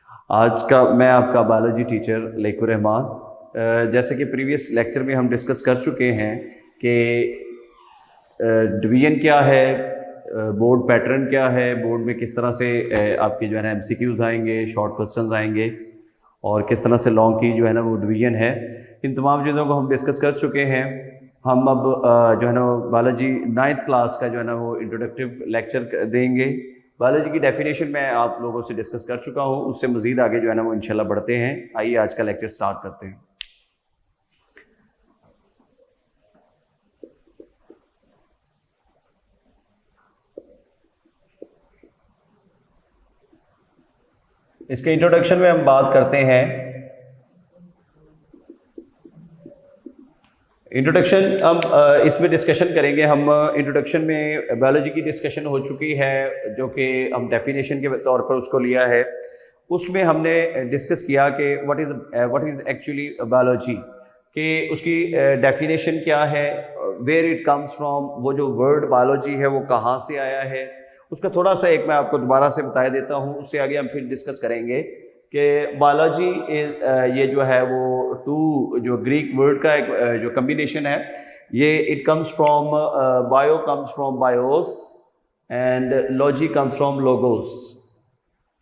आज का मैं आपका बायोलॉजी टीचर लेकुर रहमान। जैसे कि प्रीवियस लेक्चर में हम डिस्कस कर चुके हैं कि डिवीजन क्या है, बोर्ड पैटर्न क्या है, बोर्ड में किस तरह से आपके जो है ना एमसीक्यूज आएंगे, शॉर्ट क्वेश्चंस आएंगे और किस तरह से लॉन्ग की जो है ना वो डिवीजन है। इन तमाम चीज़ों को हम डिस्कस कर चुके हैं। हम अब जो है ना बायोलॉजी 9th क्लास का जो है ना वो इंट्रोडक्टिव लेक्चर देंगे। बायोलॉजी की डेफिनेशन मैं आप लोगों से डिस्कस कर चुका हूँ, उससे मज़ीद आगे जो है ना वो इंशाल्लाह बढ़ते हैं। आइए आज का लेक्चर स्टार्ट करते हैं। इसके इंट्रोडक्शन में हम बात करते हैं। इंट्रोडक्शन हम इसमें डिस्कशन करेंगे। हम इंट्रोडक्शन में बायोलॉजी की डिस्कशन हो चुकी है, जो कि हम डेफिनेशन के तौर पर उसको लिया है। उसमें हमने डिस्कस किया कि व्हाट इज़ एक्चुअली बायोलॉजी, कि उसकी डेफिनेशन क्या है, वेयर इट कम्स फ्रॉम, वो जो वर्ड बायोलॉजी है वो कहाँ से आया है, उसका थोड़ा सा एक मैं आपको दोबारा से बता देता हूँ। उससे आगे हम फिर डिस्कस करेंगे कि बायोलॉजी ये जो है वो जो ग्रीक वर्ड का एक जो कम्बिनेशन है, ये it comes from bio comes from BIOS and logy comes from logos.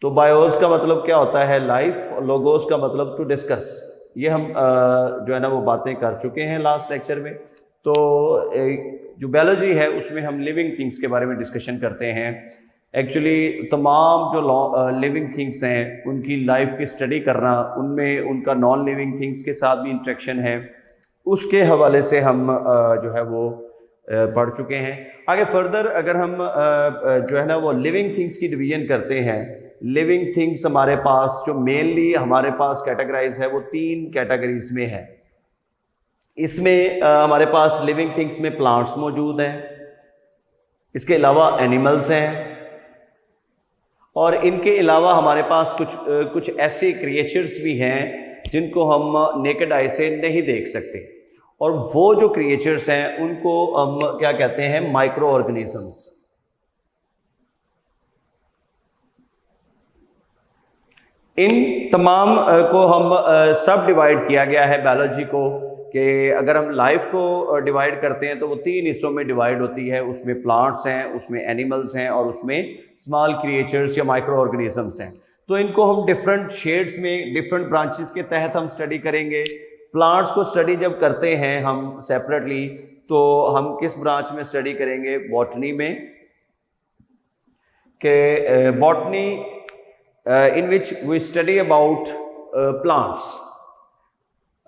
तो बायोस का मतलब क्या होता है, लाइफ, और लोगोस का मतलब टू डिस्कस। ये हम जो है ना वो बातें कर चुके हैं लास्ट लेक्चर में। तो जो बायोलॉजी है उसमें हम लिविंग थिंग्स के बारे में डिस्कशन करते हैं। एक्चुअली तमाम जो लिविंग थिंग्स हैं उनकी लाइफ की स्टडी करना, उनमें उनका नॉन लिविंग थिंग्स के साथ भी इंट्रैक्शन है, उसके हवाले से हम जो है वो पढ़ चुके हैं। आगे फर्दर अगर हम जो है ना वो लिविंग थिंग्स की डिवीजन करते हैं, लिविंग थिंग्स हमारे पास जो मेनली हमारे पास कैटेगराइज है वो 3 कैटेगरीज में है। इसमें हमारे पास लिविंग थिंग्स में प्लांट्स मौजूद हैं, इसके अलावा एनिमल्स हैं, और इनके अलावा हमारे पास कुछ ऐसे क्रिएचर्स भी हैं जिनको हम नेकेड आई से नहीं देख सकते, और वो जो क्रिएचर्स हैं उनको हम क्या कहते हैं, माइक्रो ऑर्गेनिजम्स। इन तमाम को हम सब डिवाइड किया गया है बायोलॉजी को, कि अगर हम लाइफ को डिवाइड करते हैं तो वो 3 हिस्सों में डिवाइड होती है। उसमें प्लांट्स हैं, उसमें एनिमल्स हैं, और उसमें स्मॉल क्रिएचर्स या माइक्रो ऑर्गेनिजम्स हैं। तो इनको हम डिफरेंट शेड्स में, डिफरेंट ब्रांचेस के तहत हम स्टडी करेंगे। प्लांट्स को स्टडी जब करते हैं हम सेपरेटली, तो हम किस ब्रांच में स्टडी करेंगे, बॉटनी में, के botany in which we study about plants।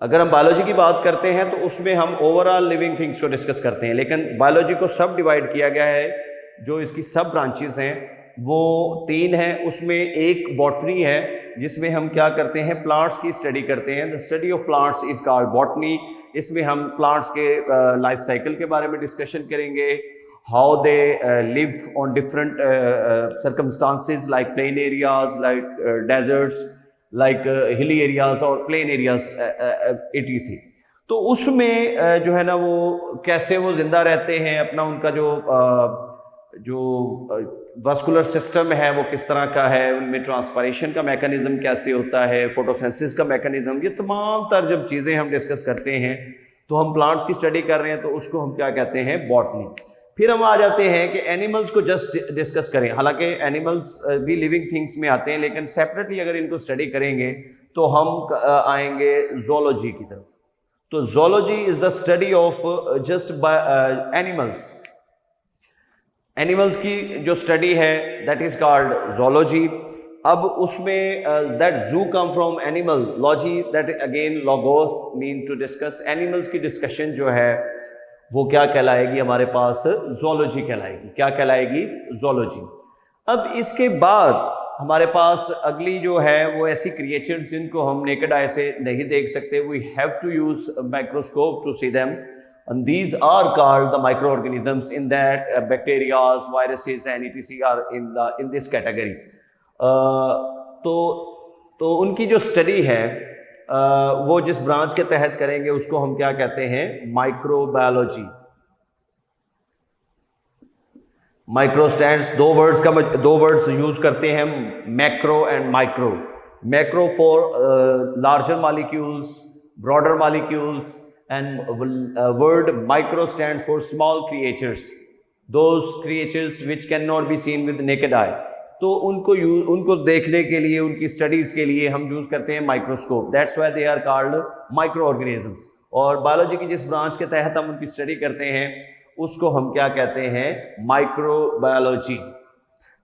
अगर हम बायोलॉजी की बात करते हैं तो उसमें हम ओवरऑल लिविंग थिंग्स को डिस्कस करते हैं, लेकिन बायोलॉजी को सब डिवाइड किया गया है। जो इसकी सब ब्रांचेस हैं वो 3 हैं। उसमें एक बॉटनी है जिसमें हम क्या करते हैं, प्लांट्स की स्टडी करते हैं। The study of plants is called botany. इसमें हम प्लांट्स के लाइफ साइकिल के बारे में डिस्कशन करेंगे, how they live on different circumstances like plain areas, like deserts, like hilly areas or plain areas etc। तो उसमें जो है ना वो कैसे वो जिंदा रहते हैं, अपना उनका जो वास्कुलर सिस्टम है वो किस तरह का है, उनमें ट्रांसपायरेशन का मैकेनिज्म कैसे होता है, फोटोसिंथेसिस का मैकेनिज्म, ये तमाम तर जब चीज़ें हम डिस्कस करते हैं तो हम प्लांट्स की स्टडी कर रहे हैं तो उसको हम क्या कहते हैं, बॉटनी। फिर हम आ जाते हैं कि एनिमल्स को जस्ट डिस्कस करें। हालांकि एनिमल्स भी लिविंग थिंग्स में आते हैं, लेकिन सेपरेटली अगर इनको स्टडी करेंगे तो हम आएंगे जोलॉजी की तरफ। तो zoology is the study of just animals. Animals की जो स्टडी है दैट इज कॉल्ड जोलॉजी। अब उसमें that zoo come from animal, logy that again logos mean to discuss. Animals की डिस्कशन जो है वो क्या कहलाएगी, हमारे पास जोलॉजी कहलाएगी। क्या कहलाएगी, जोलॉजी। अब इसके बाद हमारे पास अगली जो है वो ऐसी क्रिएचर्स जिनको हम नेकेड आई से नहीं देख सकते, we have to use microscope to see them, and these are called the microorganisms। in that bacteria, viruses and etc are in this category। तो उनकी जो स्टडी है वो जिस ब्रांच के तहत करेंगे उसको हम क्या कहते हैं, माइक्रोबायोलॉजी। माइक्रो स्टैंड्स दो वर्ड्स यूज करते हैं, macro and micro. Macro for larger molecules, broader molecules, and word micro stands for small creatures, those creatures which cannot be seen with naked eye. तो उनको देखने के लिए, उनकी स्टडीज के लिए हम यूज करते हैं microscope. That's why they are called micro organisms. और बायोलॉजी की जिस ब्रांच के तहत हम उनकी स्टडी करते हैं उसको हम क्या कहते हैं, माइक्रोबायोलॉजी.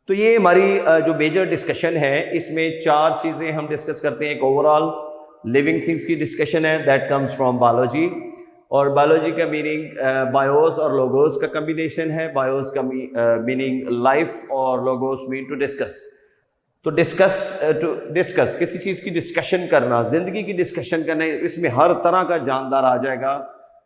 तो ये हमारी जो मेजर डिस्कशन है, इसमें 4 चीज़ें हम डिस्कस करते हैं. एक ओवरऑल लिविंग थिंग्स की डिस्कशन है, दैट कम्स फ्रॉम बायोलॉजी. और बायोलॉजी का मीनिंग बायोस और लोगोस का कम्बिनेशन है. बायोस का मीनिंग लाइफ और लोगोस मीन टू डिस्कस. तो डिस्कस किसी चीज़ की डिस्कशन करना, जिंदगी की डिस्कशन करना, इसमें हर तरह का जानदार आ जाएगा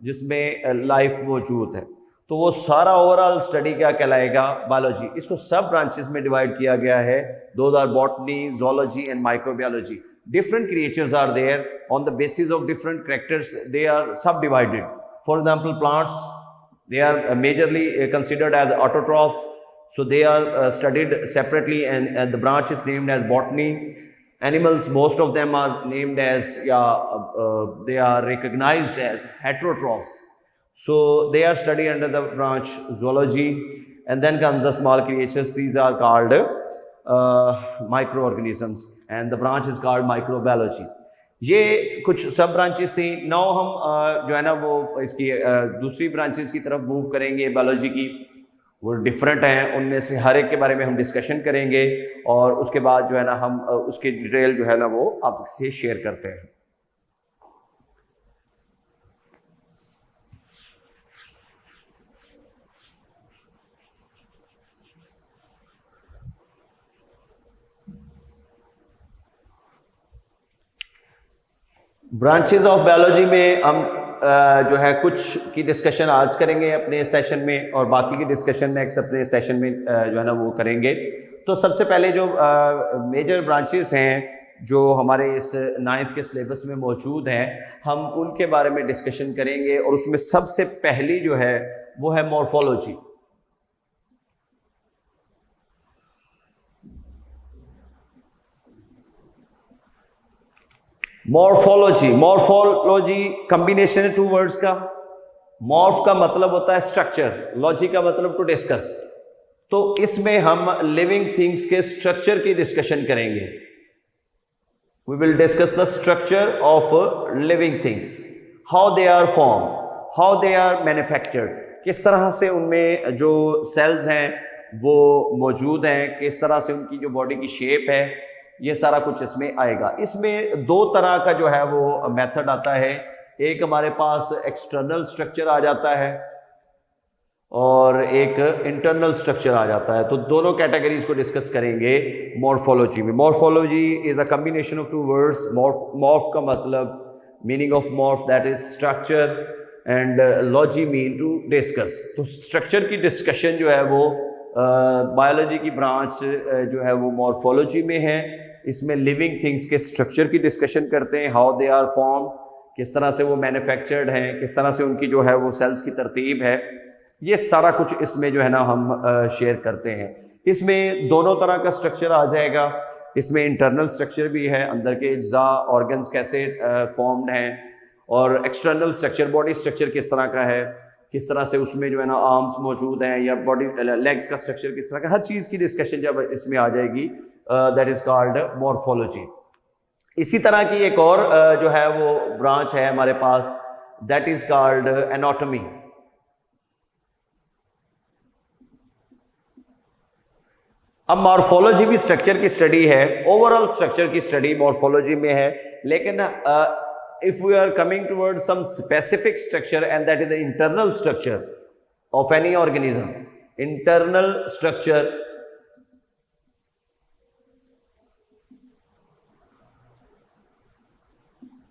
जिसमें लाइफ मौजूद है. तो वो सारा ओवरऑल स्टडी क्या कहलाएगा, बायोलॉजी. इसको सब ब्रांचेस में डिवाइड किया गया है. Those are botany, zoology and microbiology. Different creatures are there on the basis of different characters. They are subdivided. For example, plants, they are majorly considered as autotrophs. So they are studied separately, and the branch is named as botany. Animals, most of them are named as, they are recognized as heterotrophs. So they are studied under the branch zoology. And then comes the small creatures. These are called microorganisms. And the branch is called microbiology. ये कुछ सब branches थी. Now हम जो है ना वो इसकी दूसरी ब्रांचेस की तरफ मूव करेंगे बायोलॉजी की. वो डिफरेंट हैं, उनमें से हर एक के बारे में हम डिस्कशन करेंगे और उसके बाद जो है ना हम उसकी डिटेल जो है ना वो आपसे शेयर करते हैं. ब्रांचेस ऑफ बायोलॉजी में हम जो है कुछ की डिस्कशन आज करेंगे अपने सेशन में, और बाकी की डिस्कशन नेक्स्ट अपने सेशन में जो है ना वो करेंगे. तो सबसे पहले जो मेजर ब्रांचेस हैं जो हमारे इस 9th के सिलेबस में मौजूद हैं, हम उनके बारे में डिस्कशन करेंगे. और उसमें सबसे पहली जो है वो है मॉर्फोलॉजी. मॉर्फोलॉजी कॉम्बिनेशन है 2 वर्ड्स का. मॉर्फ का मतलब होता है स्ट्रक्चर, लॉजी का मतलब टू डिस्कस. तो इसमें हम लिविंग थिंग्स के स्ट्रक्चर की डिस्कशन करेंगे. We will discuss the structure of living things, how they are form, how they are manufactured, किस तरह से उनमें जो सेल्स हैं वो मौजूद हैं, किस तरह से उनकी जो बॉडी की शेप है, ये सारा कुछ इसमें आएगा. इसमें 2 तरह का जो है वो मेथड आता है. एक हमारे पास एक्सटर्नल स्ट्रक्चर आ जाता है और एक इंटरनल स्ट्रक्चर आ जाता है. तो दोनों कैटेगरीज को डिस्कस करेंगे मॉर्फोलॉजी में. Morphology is a combination of 2 words. Morph का मतलब, meaning of morph, that is structure, and logy mean to discuss. तो स्ट्रक्चर की डिस्कशन जो है वो बायोलॉजी की ब्रांच जो है वो मॉर्फोलॉजी में है. इसमें लिविंग थिंग्स के स्ट्रक्चर की डिस्कशन करते हैं, हाउ दे आर फॉर्म, किस तरह से वो मैन्युफैक्चर्ड हैं, किस तरह से उनकी जो है वो सेल्स की तरतीब है. ये सारा कुछ इसमें जो है ना हम शेयर करते हैं. इसमें दोनों तरह का स्ट्रक्चर आ जाएगा. इसमें इंटरनल स्ट्रक्चर भी है, अंदर के अज्जा ऑर्गन्स कैसे फॉर्म्ड हैं, और एक्सटर्नल स्ट्रक्चर, बॉडी स्ट्रक्चर किस तरह का है, किस तरह से उसमें जो है ना आर्म्स मौजूद हैं या बॉडी लेग्स का स्ट्रक्चर किस तरह का, हर चीज़ की डिस्कशन जब इसमें आ जाएगी, दैट इज कॉल्ड मॉर्फोलॉजी. इसी तरह की एक और जो है वो ब्रांच है हमारे पास, दैट इज कॉल्ड एनाटॉमी. अब मॉर्फोलॉजी भी स्ट्रक्चर की स्टडी है, ओवरऑल स्ट्रक्चर की स्टडी मॉर्फोलॉजी में है. लेकिन if we are coming towards some specific structure, and that is the internal structure of any organism, internal structure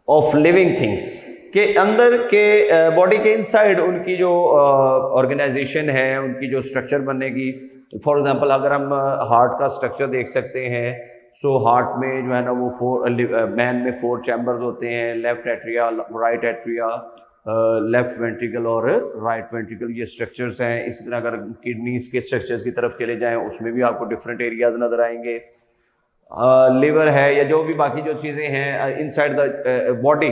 of living things के अंदर के बॉडी के इनसाइड उनकी जो ऑर्गेनाइजेशन है, उनकी जो स्ट्रक्चर बनने की. फॉर एग्जांपल अगर हम हार्ट का स्ट्रक्चर देख सकते हैं, सो हार्ट में जो है ना वो मैन में 4 चैम्बर्स होते हैं, left atria, right atria, left ventricle और राइट वेंट्रिकल, ये स्ट्रक्चर्स हैं. इसी तरह अगर किडनीज के स्ट्रक्चर्स की तरफ चले जाएं उसमें भी आपको डिफरेंट एरियाज नजर आएंगे. लिवर है या जो भी बाकी जो चीज़ें हैं इनसाइड द बॉडी,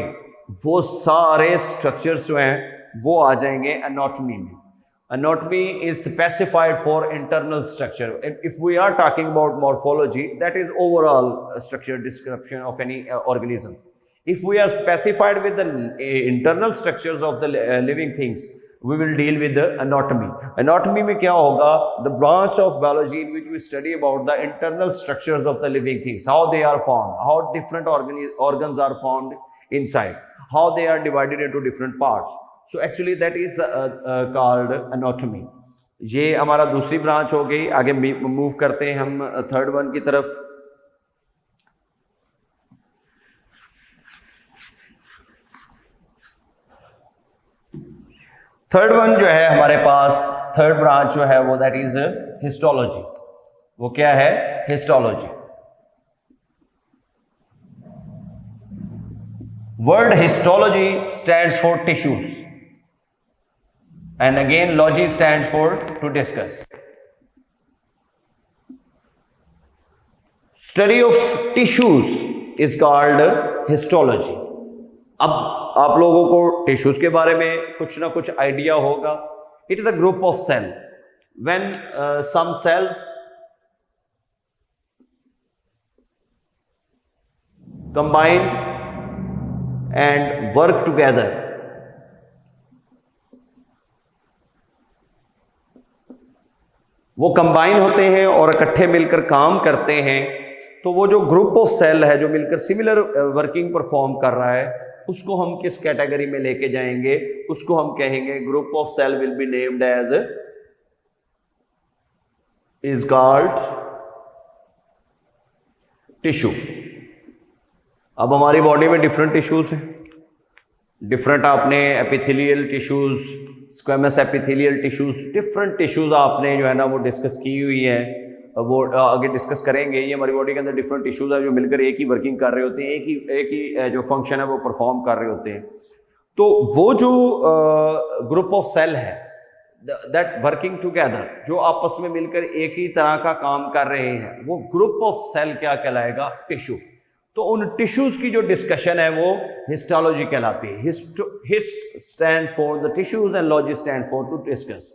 वो सारे स्ट्रक्चर्स जो हैं वो आ जाएंगे एनाटॉमी में. Anatomy is specified for internal structure. If we are talking about morphology, that is overall structure description of any organism. If we are specified with the internal structures of the living things, we will deal with the anatomy. Anatomy में क्या होगा? The branch of biology in which we study about the internal structures of the living things, how they are formed, how different organs are formed inside, how they are divided into different parts. So actually that is called anatomy. ये हमारा दूसरी branch हो गई. आगे move करते हैं हम third one की तरफ. थर्ड वन जो है हमारे पास, थर्ड ब्रांच जो है वो दैट इज हिस्टोलॉजी. वो क्या है? Histology. Word histology stands for tissues. And again, logy stands for to discuss. Study of tissues is called histology. अब आप लोगों को टिश्यूज के बारे में कुछ ना कुछ आइडिया होगा. It is a group of cell. When some cells combine and work together, वो कंबाइन होते हैं और इकट्ठे मिलकर काम करते हैं, तो वो जो ग्रुप ऑफ सेल है जो मिलकर सिमिलर वर्किंग परफॉर्म कर रहा है, उसको हम किस कैटेगरी में लेके जाएंगे? उसको हम कहेंगे group of cell will be named as is called tissue. अब हमारी बॉडी में डिफरेंट टिश्यूज हैं. डिफरेंट आपने epithelial tissues, squamous epithelial tissues, different tissues आपने जो है ना वो डिस्कस की हुई है. वो आगे डिस्कस करेंगे. ये हमारी बॉडी के अंदर डिफरेंट टिश्यूज है जो मिलकर एक ही वर्किंग कर रहे होते हैं, एक ही जो फंक्शन है वो परफॉर्म कर रहे होते हैं. तो वो जो ग्रुप ऑफ सेल है दैट वर्किंग टुगेदर, जो आपस में मिलकर एक ही तरह का काम कर रहे हैं, वो ग्रुप ऑफ सेल क्या कहलाएगा? टिश्यू. तो उन टिश्यूज की जो डिस्कशन है वो हिस्टोलॉजी कहलाती है. Hist stand for the tissues and logy stand for to discuss.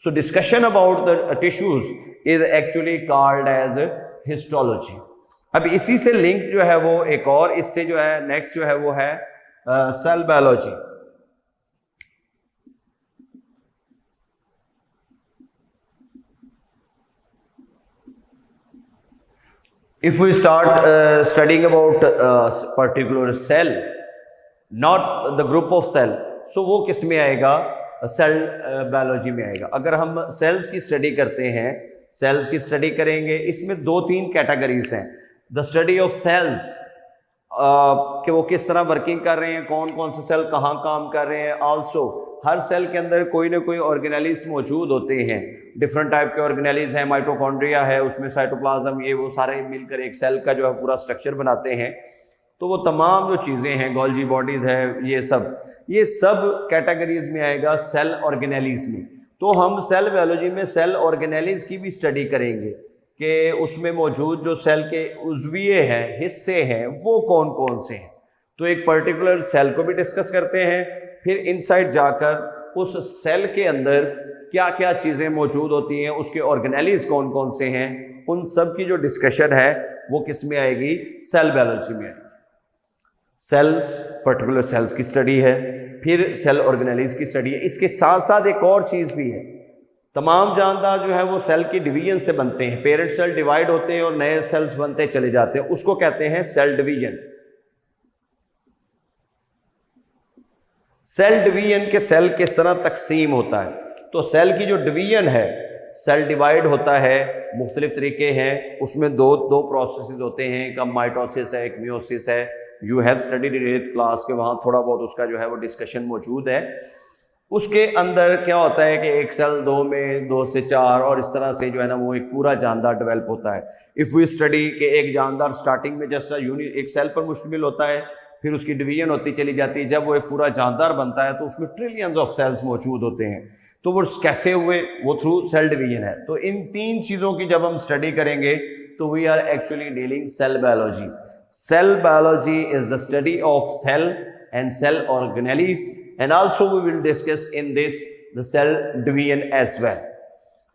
So discussion about the tissues is actually called as histology. अब इसी से लिंक जो है वो एक और इससे जो है नेक्स्ट जो है वो है cell biology. If we start studying about particular cell, not the group of cell, so वो किस में आएगा? सेल बायोलॉजी में आएगा. अगर हम सेल्स की स्टडी करते हैं, सेल्स की स्टडी करेंगे, इसमें 2-3 कैटेगरीज हैं. द स्टडी ऑफ सेल्स, कि वो किस तरह वर्किंग कर रहे हैं, कौन कौन से सेल कहाँ काम कर रहे हैं. आल्सो हर सेल के अंदर कोई ना कोई ऑर्गेनेलिज मौजूद होते हैं. डिफरेंट टाइप के ऑर्गेनेलिज हैं. माइटोकॉन्ड्रिया है, उसमें साइटोप्लाज्म, ये वो सारे मिलकर एक सेल का जो है पूरा स्ट्रक्चर बनाते हैं. तो वो तमाम जो चीज़ें हैं, गोल्जी बॉडीज है, ये सब कैटेगरीज में आएगा सेल ऑर्गेनेलिज में. तो हम सेल बायोलॉजी में सेल ऑर्गेनेलिज की भी स्टडी करेंगे कि उसमें मौजूद जो सेल के उज़विये हैं, हिस्से हैं, वो कौन कौन से हैं. तो एक पर्टिकुलर सेल को भी डिस्कस करते हैं. फिर इनसाइड जाकर उस सेल के अंदर क्या क्या चीज़ें मौजूद होती हैं, उसके ऑर्गेनेलिज कौन कौन से हैं, उन सब की जो डिस्कशन है वो किस में आएगी? सेल बायोलॉजी में. सेल्स, पर्टिकुलर सेल्स की स्टडी है, फिर सेल ऑर्गेनेलिज की स्टडी है. इसके साथ साथ एक और चीज़ भी है. तमाम जानदार जो है वो सेल की डिवीजन से बनते हैं. पेरेंट सेल डिवाइड होते हैं और नए सेल्स बनते चले जाते हैं, उसको कहते हैं सेल डिवीजन. सेल डिवीजन के सेल किस तरह तकसीम होता है? तो सेल की जो डिवीजन है, सेल डिवाइड होता है, मुख्तलिफ तरीके हैं. उसमें दो प्रोसेसेस होते हैं. एक माइटोसिस है, एक मियोसिस है. You have studied in 8th class के, वहाँ थोड़ा बहुत उसका जो है वो डिस्कशन मौजूद है. उसके अंदर क्या होता है कि एक सेल 2 में 2 से 4 और इस तरह से जो है ना वो एक पूरा जानदार डेवलप होता है. इफ़ वी स्टडी के एक जानदार स्टार्टिंग में जस्ट एक सेल पर मुश्तमिल होता है, फिर उसकी डिवीजन होती चली जाती है. जब वो एक पूरा जानदार बनता है तो उसमें ट्रिलियंस ऑफ सेल्स मौजूद होते हैं. तो वो कैसे हुए? वो थ्रू सेल डिवीजन है. तो इन 3 चीज़ों की जब हम स्टडी करेंगे तो we are actually dealing cell biology. Cell biology is the study of cell and cell organelles, and also we will discuss in this the cell division as well.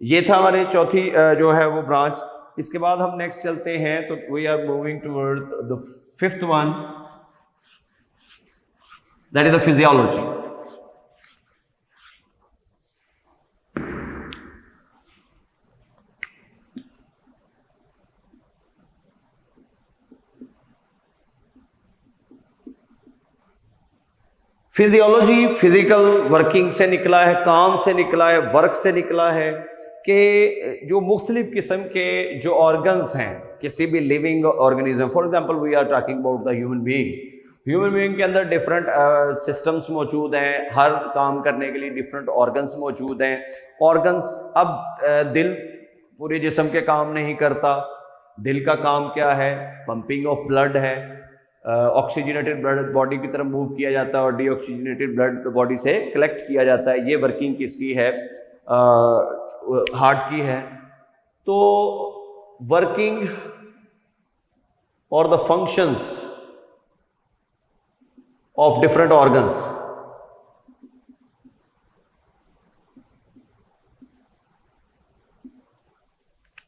ये था हमारे चौथी जो है वो ब्रांच. इसके बाद हम नेक्स्ट चलते हैं तो we are moving toward the fifth one, that is the physiology. Physiology physical working से निकला है, काम से निकला है, वर्क से निकला है कि जो मुख्तलिफ किस्म के जो ऑर्गन्स हैं किसी भी living organism. For example we are talking about the human being. Human being के अंदर डिफरेंट सिस्टम्स मौजूद हैं, हर काम करने के लिए डिफरेंट ऑर्गन्स मौजूद हैं. ऑर्गन्स, अब दिल पूरे जिस्म के काम नहीं करता. दिल का काम क्या है? पंपिंग ऑफ ब्लड है. ऑक्सीजनेटेड ब्लड बॉडी की तरफ मूव किया जाता है और डीऑक्सीजनेटेड ब्लड बॉडी से कलेक्ट किया जाता है. ये वर्किंग किसकी है? हार्ट की है. तो वर्किंग और the functions of different organs,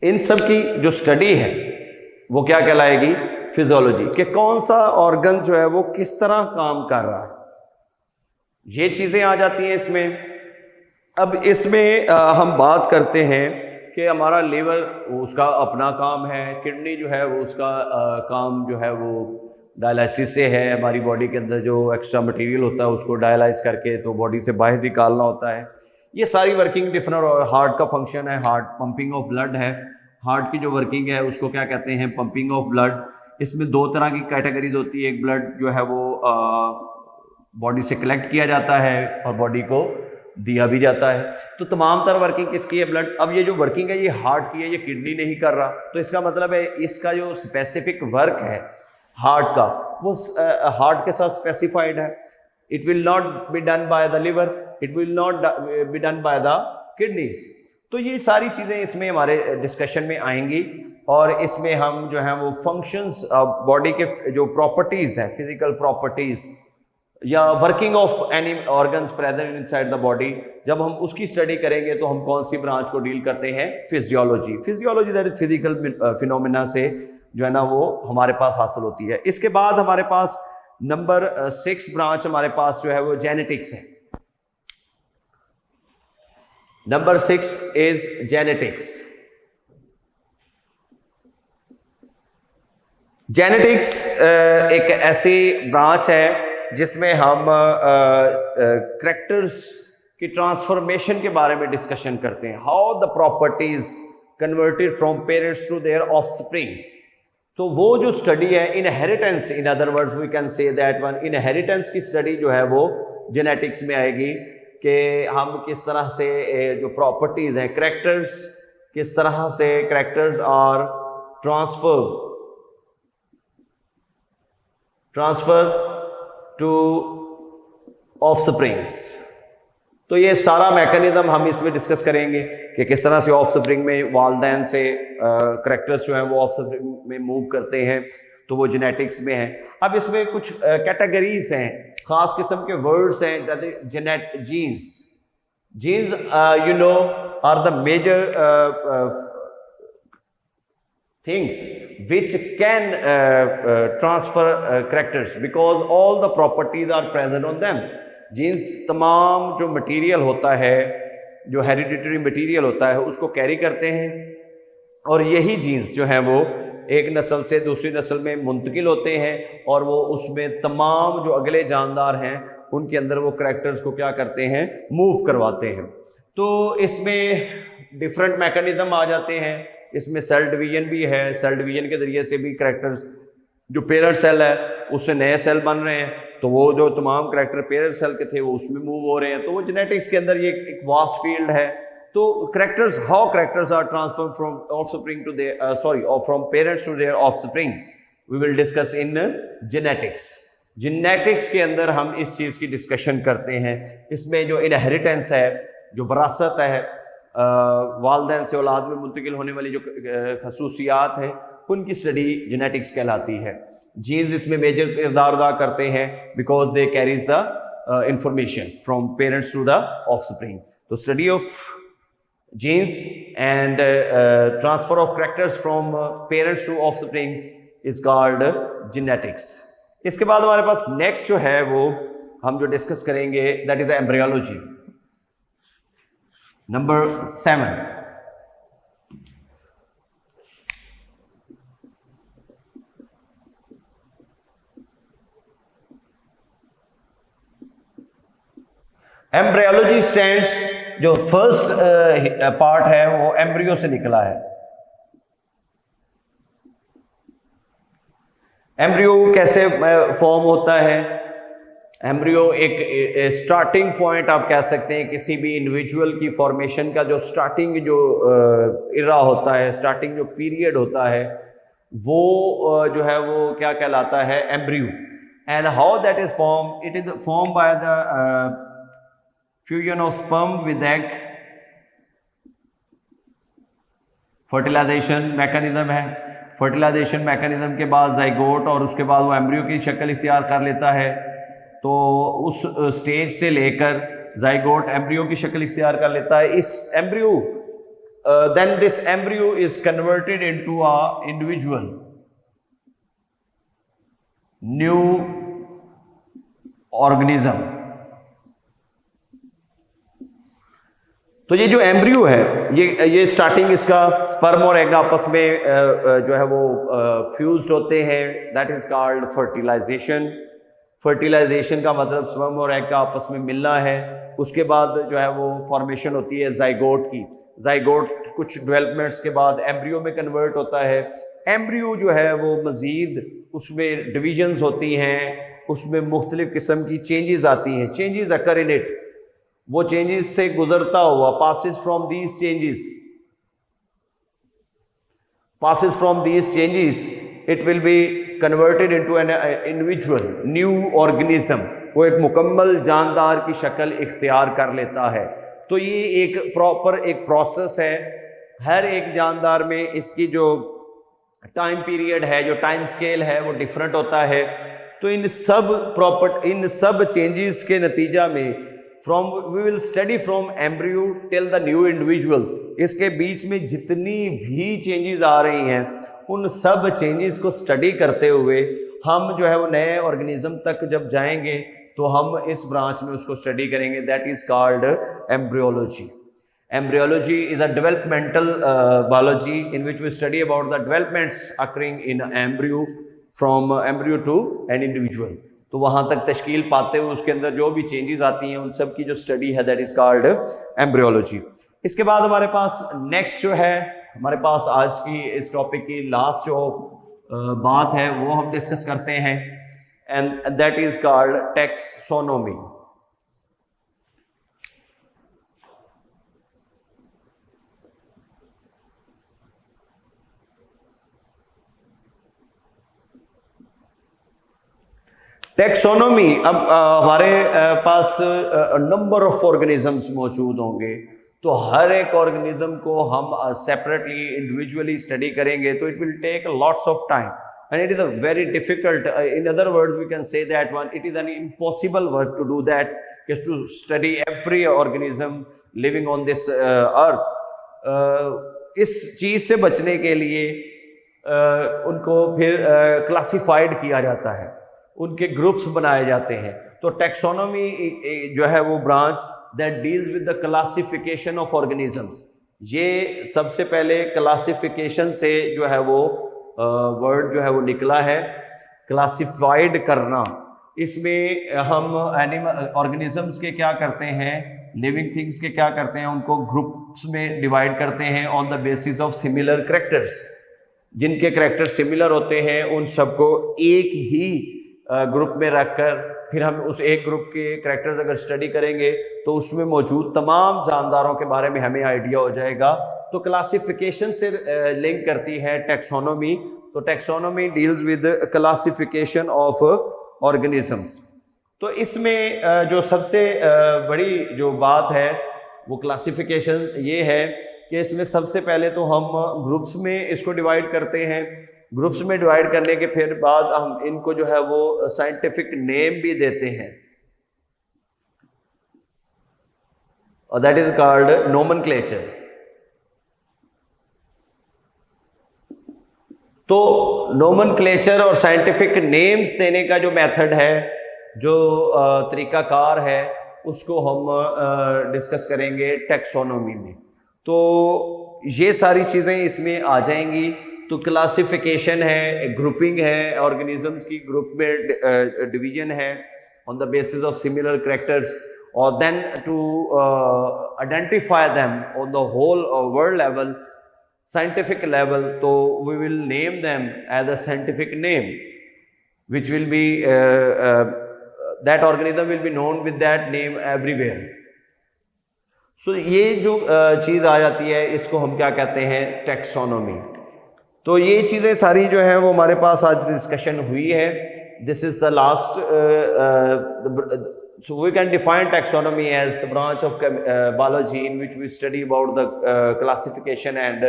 इन सब की जो स्टडी है वो क्या कहलाएगी? फिजियोलॉजी. कि कौन सा ऑर्गन जो है वो किस तरह काम कर रहा है, ये चीजें आ जाती हैं इसमें. अब इसमें हम बात करते हैं कि हमारा लीवर उसका अपना काम है, किडनी जो है वो उसका काम जो है वो डायलिसिस से है. हमारी बॉडी के अंदर जो एक्स्ट्रा मटेरियल होता है उसको डायलाइज करके तो बॉडी से बाहर निकालना होता है. ये सारी वर्किंग डिफरेंट. और हार्ट का फंक्शन है, हार्ट पंपिंग ऑफ ब्लड है. हार्ट की जो वर्किंग है उसको क्या कहते हैं? Pumping of blood. इसमें दो तरह की कैटेगरीज होती है. एक ब्लड जो है वो बॉडी से कलेक्ट किया जाता है और बॉडी को दिया भी जाता है. तो तमाम तरह वर्किंग किसकी है? ब्लड. अब ये जो वर्किंग है ये हार्ट की है, ये किडनी नहीं कर रहा. तो इसका मतलब है इसका जो स्पेसिफिक वर्क है हार्ट का वो हार्ट के साथ स्पेसिफाइड है. It will not be done by the liver, it will not be done by the kidneys. तो ये सारी चीज़ें इसमें हमारे डिस्कशन में आएंगी और इसमें हम जो है वो फंक्शंस बॉडी के जो प्रॉपर्टीज़ हैं, फिजिकल प्रॉपर्टीज़ या working of any organs present inside the body, जब हम उसकी स्टडी करेंगे तो हम कौन सी ब्रांच को डील करते हैं? Physiology. Physiology that is physical phenomena से जो है ना वो हमारे पास हासिल होती है. इसके बाद हमारे पास नंबर 6 ब्रांच हमारे पास जो है वो जेनेटिक्स है. Number 6 is genetics. जेनेटिक्स एक ऐसी ब्रांच है जिसमें हम करैक्टर्स की ट्रांसफॉर्मेशन के बारे में डिस्कशन करते हैं. How the properties converted from parents to their offsprings. तो वो जो स्टडी है inheritance, in other words we can say that one, inheritance की स्टडी जो है वो जेनेटिक्स में आएगी कि हम किस तरह से जो प्रॉपर्टीज हैं करैक्टर्स, किस तरह से करैक्टर्स और ट्रांसफर टू ऑफस्प्रिंग्स. तो ये सारा मैकेनिज्म हम इसमें डिस्कस करेंगे कि किस तरह से ऑफस्प्रिंग में वालदैन से करैक्टर्स जो हैं वो ऑफस्प्रिंग में मूव करते हैं. तो वो जेनेटिक्स में है. अब इसमें कुछ कैटेगरीज हैं, खास किस्म के वर्ड्स हैं, genes. Genes you know are the major things which can transfer characters because all the properties are present on them. Genes तमाम जो मटेरियल होता है, जो हेरिडिटरी मटेरियल होता है उसको कैरी करते हैं और यही जीन्स जो है वो एक नस्ल से दूसरी नस्ल में मुंतकिल होते हैं और वो उसमें तमाम जो अगले जानदार हैं उनके अंदर वो करैक्टर्स को क्या करते हैं? मूव करवाते हैं. तो इसमें डिफरेंट मैकेनिज्म आ जाते हैं. इसमें सेल डिवीजन भी है. सेल डिवीजन के जरिए से भी करैक्टर्स, जो पेरेंट सेल है उससे नए सेल बन रहे हैं, तो वो जो तमाम करैक्टर पेरेंट सेल के थे वो उसमें मूव हो रहे हैं. तो वो जेनेटिक्स के अंदर ये एक वास्ट फील्ड है. तो characters, how characters are transferred from offspring to their from parents to their offsprings, we will discuss in genetics. Genetics के अंदर हम इस चीज़ की डिस्कशन करते हैं. इसमें जो इनहेरिटेंस है, जो वरासत है, वालदैन से औलाद में मुंतकिल होने वाली जो खसूसियात हैं, उनकी स्टडी जेनेटिक्स कहलाती है। जीन्स इसमें मेजर किरदार अदा करते हैं because they carries the information from parents to the offspring. तो study of genes and transfer of characters from parents to offspring is called genetics। इसके बाद हमारे पास नेक्स्ट जो है वो हम जो डिस्कस करेंगे that is the embryology. Number 7, embryology stands, जो फर्स्ट पार्ट है वो एम्ब्रियो से निकला है। एम्ब्रियो कैसे फॉर्म होता है? एम्ब्रियो एक स्टार्टिंग पॉइंट आप कह सकते हैं किसी भी इंडिविजुअल की फॉर्मेशन का, जो स्टार्टिंग जो इरा होता है, स्टार्टिंग जो पीरियड होता है वो जो है वो क्या कहलाता है? Embryo. And how that is form? It is form by the fusion of sperm with egg. Fertilization mechanism है। फर्टिलाइजेशन मैकेनिज्म के बाद जाइगोट, और उसके बाद वो एम्ब्रियो की शक्ल इख्तियार कर लेता है। तो उस स्टेज से लेकर जाइगोट एम्ब्रियो की शक्ल इख्तियार कर लेता है। इस embryo then this embryo is converted into a individual new organism. तो ये जो एम्ब्रियो है ये स्टार्टिंग इसका स्पर्म और एग आपस में जो है वो फ्यूज्ड होते हैं, that is called fertilization. Fertilization का मतलब स्पर्म और एग का आपस में मिलना है। उसके बाद जो है वो फॉर्मेशन होती है जाइगोट की। जाइगोट कुछ डेवलपमेंट्स के बाद एम्ब्रियो में कन्वर्ट होता है। एम्ब्रियो जो है वो मजीद उसमें डिविजन्स होती हैं, उसमें मुख्तलिफ किस्म की चेंजेस आती हैं। चेंजेस अकर इन इट, वो चेंजेस से गुजरता हुआ passes from these changes it will be converted into an individual new organism। वो एक मुकम्मल जानदार की शक्ल इख्तियार कर लेता है। तो ये एक प्रॉपर एक प्रोसेस है। हर एक जानदार में इसकी जो टाइम पीरियड है, जो टाइम स्केल है वो डिफरेंट होता है। तो इन सब चेंजेस के नतीजा में we will study from embryo till the new individual, इसके बीच में जितनी भी चेंजेस आ रही हैं उन सब चेंजेस को स्टडी करते हुए हम जो है वो नए ऑर्गेनिज्म तक जब जाएंगे तो हम इस ब्रांच में उसको स्टडी करेंगे। That is called embryology. Embryology is a developmental biology in which we study about the developments occurring in embryo from embryo to an individual. तो वहां तक तश्कील पाते हुए उसके अंदर जो भी चेंजेस आती हैं उन सब की जो स्टडी है दैट इज कॉल्ड एम्ब्रियोलॉजी। इसके बाद हमारे पास नेक्स्ट जो है, हमारे पास आज की इस टॉपिक की लास्ट जो बात है वो हम डिस्कस करते हैं, and that is called taxonomy. Taxonomy, अब हमारे पास नंबर ऑफ ऑर्गेनिजम्स मौजूद होंगे, तो हर एक ऑर्गेनिज्म को हम सेपरेटली इंडिविजुअली स्टडी करेंगे तो it will take lots of time and it is a very difficult, in other words we can say that one it is an impossible work to do that, to study every organism living on this earth. इस चीज से बचने के लिए उनको फिर classified किया जाता है, उनके ग्रुप्स बनाए जाते हैं। तो टैक्सोनॉमी जो है वो branch that deals with the classification of organisms. ये सबसे पहले क्लासिफिकेशन से जो है वो वर्ड जो है वो निकला है, क्लासिफाइड करना। इसमें हम एनिमल ऑर्गेनिजम्स के क्या करते हैं, लिविंग थिंग्स के क्या करते हैं, उनको ग्रुप्स में डिवाइड करते हैं on the basis of similar characters. जिनके कैरेक्टर सिमिलर होते हैं उन सबको एक ही ग्रुप में रखकर फिर हम उस एक ग्रुप के कैरेक्टर्स अगर स्टडी करेंगे तो उसमें मौजूद तमाम जानदारों के बारे में हमें आइडिया हो जाएगा। तो क्लासिफिकेशन से लिंक करती है टैक्सोनॉमी। तो taxonomy deals with classification of organisms. तो इसमें जो सबसे बड़ी जो बात है वो क्लासिफिकेशन ये है कि इसमें सबसे पहले तो हम ग्रुप्स में इसको डिवाइड करते हैं। ग्रुप्स में डिवाइड करने के फिर बाद हम इनको जो है वो साइंटिफिक नेम भी देते हैं, और दैट इज कॉल्ड नोमेनक्लेचर। तो नोमेनक्लेचर और साइंटिफिक नेम्स देने का जो मेथड है, जो तरीकाकार है, उसको हम डिस्कस करेंगे टैक्सोनॉमी में। तो ये सारी चीज़ें इसमें आ जाएंगी। तो क्लासिफिकेशन है, ग्रुपिंग है, ऑर्गेनिजम्स की ग्रुप में डिवीजन है on the basis of similar characters, और then to identify them on the whole world level, scientific level, so we will name them as a scientific name which will be that organism will be known with that name everywhere. So ये जो चीज़ आ जाती है इसको हम क्या कहते हैं, taxonomy. तो ये चीज़ें सारी जो है वो हमारे पास आज डिस्कशन हुई है। This is the last, so we can define taxonomy as the branch of biology in which we study about the classification and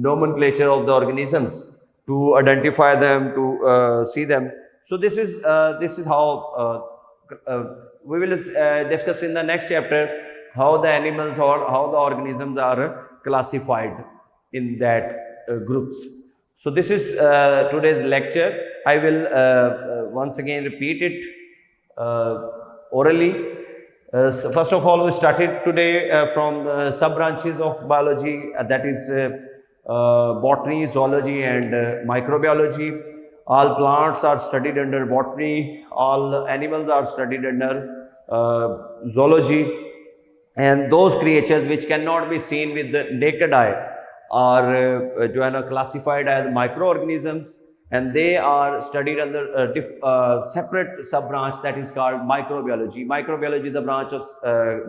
nomenclature of the organisms to identify them, to see them. So this is how we will discuss in the next chapter how the animals or how the organisms are classified in that groups. So this is today's lecture. I will once again repeat it orally. First of all, we started today from sub branches of biology, that is botany, zoology and microbiology. All plants are studied under botany, all animals are studied under zoology, and those creatures which cannot be seen with the naked eye are जो है ना classified as microorganisms, and they are studied under a separate sub branch that is called microbiology. Microbiology is the branch of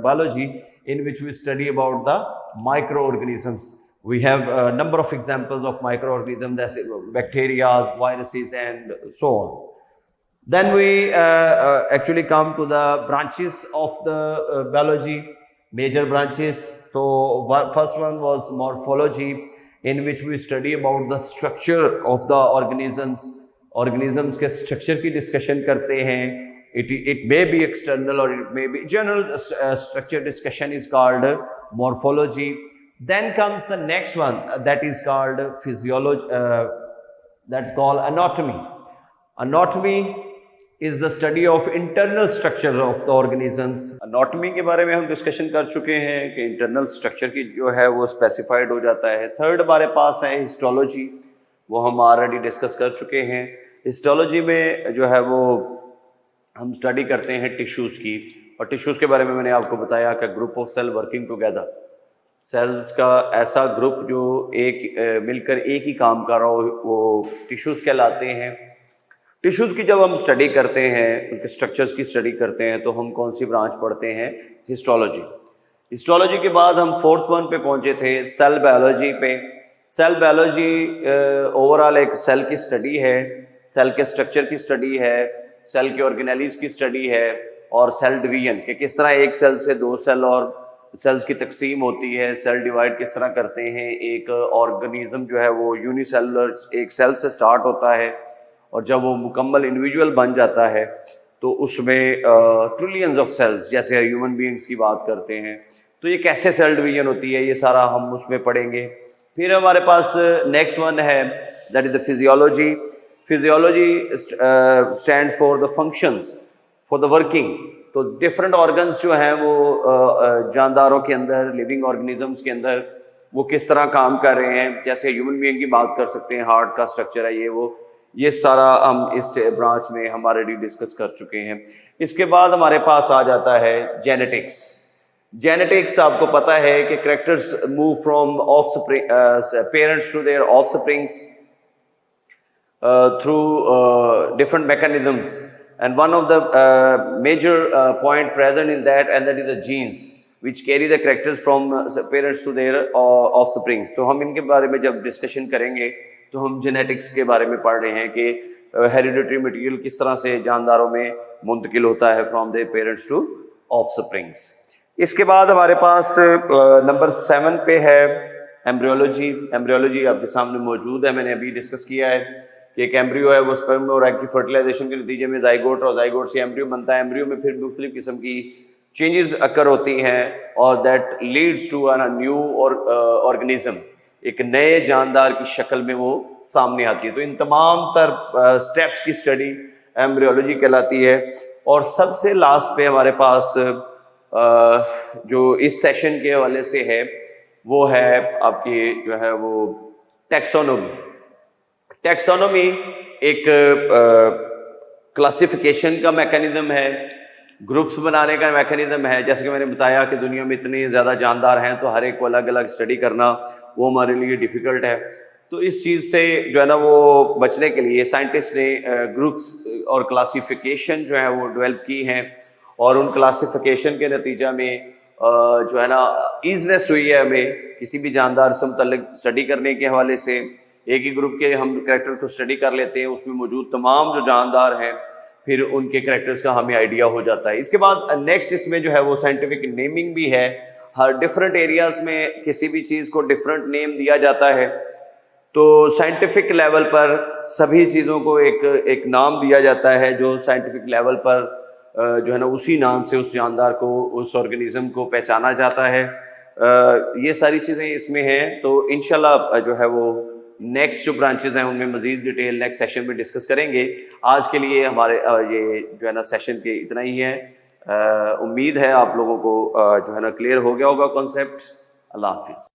biology in which we study about the microorganisms. We have a number of examples of microorganisms, that's bacteria, viruses and so on. Then we actually come to the branches of the biology, major branches. So first one was morphology, in which we study about the structure of the organisms. Organisms के structure की discussion करते हैं. It may be external or it may be general. Structure discussion is called morphology. Then comes the next one, that is called physiology, that's called anatomy. Anatomy is the study of internal structure of the organisms. Anatomy के बारे में हम discussion कर चुके हैं कि internal structure की जो है वो specified हो जाता है. Third हमारे पास है histology, वो हम already discuss कर चुके हैं. Histology में जो है वो हम study करते हैं tissues की, और tissues के बारे में मैंने आपको बताया कि group of cell working together. Cells का ऐसा ग्रुप जो मिलकर एक ही काम कर रहा हो वो टिश्यूज़ कहलाते हैं। टिश्यूज़ की जब हम स्टडी करते हैं, उनके स्ट्रक्चर्स की स्टडी करते हैं, तो हम कौन सी ब्रांच पढ़ते हैं, हिस्टोलॉजी। हिस्टोलॉजी के बाद हम फोर्थ वन पे पहुंचे थे, सेल बायोलॉजी पे। सेल बायोलॉजी ओवरऑल एक सेल की स्टडी है, सेल के स्ट्रक्चर की स्टडी है, सेल के ऑर्गेनेलीज की स्टडी है, और सेल डिवीजन कि किस तरह एक सेल से दो सेल और सेल्स की तकसीम होती है, सेल डिवाइड किस तरह करते हैं। एक ऑर्गेनिज्म जो है वो यूनिसेलुलर एक सेल से स्टार्ट होता है, और जब वो मुकम्मल इंडिविजुअल बन जाता है तो उसमें ट्रिलियंस ऑफ सेल्स, जैसे ह्यूमन बीइंग्स की बात करते हैं, तो ये कैसे सेल डिवीजन होती है, ये सारा हम उसमें पढ़ेंगे। फिर हमारे पास नेक्स्ट वन है, that is the physiology. Physiology stand for the functions, for the working. तो डिफरेंट ऑर्गन्स जो हैं वो जानदारों के अंदर, लिविंग ऑर्गेनिजम्स के अंदर वो किस तरह काम कर रहे हैं। जैसे ह्यूमन बीइंग की बात कर सकते हैं, हार्ट का स्ट्रक्चर है ये सारा हम इस ब्रांच में हम ऑलरेडी डिस्कस कर चुके हैं। इसके बाद हमारे पास आ जाता है जेनेटिक्स। जेनेटिक्स आपको पता है कि characters move from parents to their offsprings through different mechanisms, and one of the major point present in that, and that is the genes which carry the characters from parents to their offspring. तो हम इनके बारे में जब discussion करेंगे तो हम genetics के बारे में पढ़ रहे हैं कि हेरिडिटरी मटेरियल किस तरह से जानदारों में मुंतकिल होता है from their parents to offsprings. इसके बाद हमारे पास नंबर 7 पे है एम्ब्रियोलॉजी आपके सामने मौजूद है, मैंने अभी डिस्कस किया है कि एक एम्ब्रियो है वो स्पर्म और एग की फर्टिलाइजेशन के नतीजे में जाइगोट और जाइगोट से एम्ब्रियो बनता है। एम्ब्रियो में फिर मुख्तलिफ किस्म की चेंजेस अकर होती हैं और that leads to a new और ऑर्गेनिज्म, एक नए जानदार की शक्ल में वो सामने आती है। तो इन तमाम तर स्टेप्स की स्टडी एम्ब्रियोलॉजी कहलाती है। और सबसे लास्ट पे हमारे पास जो इस सेशन के हवाले से है वो है आपकी जो है वो टैक्सोनॉमी। टैक्सोनॉमी एक क्लासिफिकेशन का मैकेनिज्म है, ग्रुप्स बनाने का मैकेनिज्म है। जैसे कि मैंने बताया कि दुनिया में इतने ज़्यादा जानदार हैं तो हर एक को अलग अलग स्टडी करना वो हमारे लिए डिफ़िकल्ट है। तो इस चीज़ से जो है ना वो बचने के लिए साइंटिस्ट ने ग्रुप्स और क्लासिफिकेशन जो है वो डेवलप की हैं और उन क्लासिफिकेशन के नतीजा में जो है ना ईजनेस हुई है हमें किसी भी जानदार से मुतल्लिक स्टडी करने के हवाले से। एक ही ग्रुप के हम करैक्टर को स्टडी कर लेते हैं, उसमें मौजूद तमाम जो जानदार हैं फिर उनके करैक्टर्स का हमें आइडिया हो जाता है। इसके बाद नेक्स्ट इसमें जो है वो साइंटिफिक नेमिंग भी है। हर डिफरेंट एरियाज में किसी भी चीज़ को डिफरेंट नेम दिया जाता है। तो साइंटिफिक लेवल पर सभी चीज़ों को एक नाम दिया जाता है जो साइंटिफिक लेवल पर जो है ना उसी नाम से उस जानदार को, उस ऑर्गेनिज्म को पहचाना जाता है। ये सारी चीज़ें इसमें हैं। तो इंशाल्लाह जो है वो नेक्स्ट जो ब्रांचेज हैं उनमें मजीद डिटेल नेक्स्ट सेशन में डिस्कस करेंगे। आज के लिए हमारे ये जो है ना सेशन के इतना ही है। उम्मीद है आप लोगों को जो है ना क्लियर हो गया होगा कॉन्सेप्ट। अल्लाह हाफिज़।